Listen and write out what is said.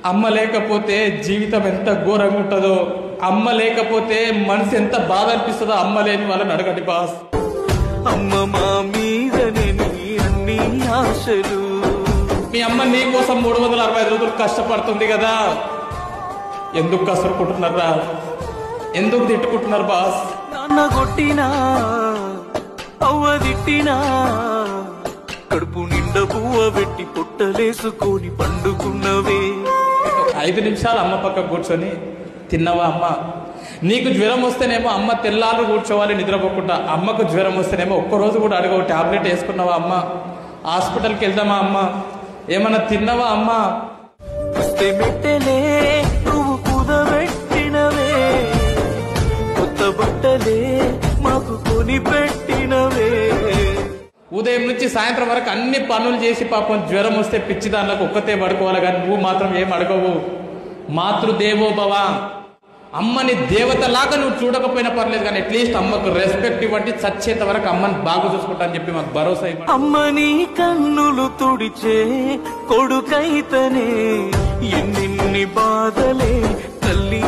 అమ్మ లేకపోతే జీవితం ఎంత ఘోరంగా ఉంటుందో, అమ్మ లేకపోతే మనసు ఎంత బాధ అనిపిస్తుందో అమ్మ లేని వాళ్ళని అడగండి బాస్. అమ్మ మా మీదనే నీ అన్ని ఆశలు. మీ అమ్మ నీ కోసం 365 రోజులు కష్టపడుతుంది కదా, ఎందుకు కసురుకుంటున్నారా, ఎందుకు తిట్టుకుంటున్నారు బాస్? నాన్న కొట్టినా అవ్వ తిట్టినా కడుపు నిండా పువ్వ పెట్టి పొట్టలేసుకొని పండుకున్నవే. 5 నిమిషాలు అమ్మ పక్క కూర్చొని తిన్నవా అమ్మ? నీకు జ్వరం వస్తేనేమో అమ్మ తెల్లారు కూర్చోవాలి నిద్రపోకుండా, అమ్మకు జ్వరం వస్తేనేమో ఒక్కరోజు కూడా అడగవు టాబ్లెట్ వేసుకున్నావా అమ్మ? హాస్పిటల్కి వెళ్దామా అమ్మ? ఏమన్నా తిన్నవా అమ్మ? వస్తే మెట్టలే నువ్వు కుదబెట్టినవే, కొత్త బట్టలే మాకు కొని పెట్టినవే. ఉదయం నుంచి సాయంత్రం వరకు అన్ని పనులు చేసి పాపం జ్వరం వస్తే పిచ్చి దానిలోకి ఒక్కతే పడుకోవాలి, కానీ నువ్వు మాత్రం ఏం అడగవు. మాతృదేవో భవ, అమ్మని దేవతలాగా నువ్వు చూడకపోయినా పర్లేదు, కానీ అట్లీస్ట్ అమ్మకు రెస్పెక్ట్ ఇవ్వండి, చచ్చేంత వరకు అమ్మని బాగా చూసుకుంటా అని చెప్పి మాకు భరోసా ఇవ్వండి. అమ్మని కన్నులు తుడిచే కొడుకైతనే ఎన్నెన్ని బాధలే తల్లి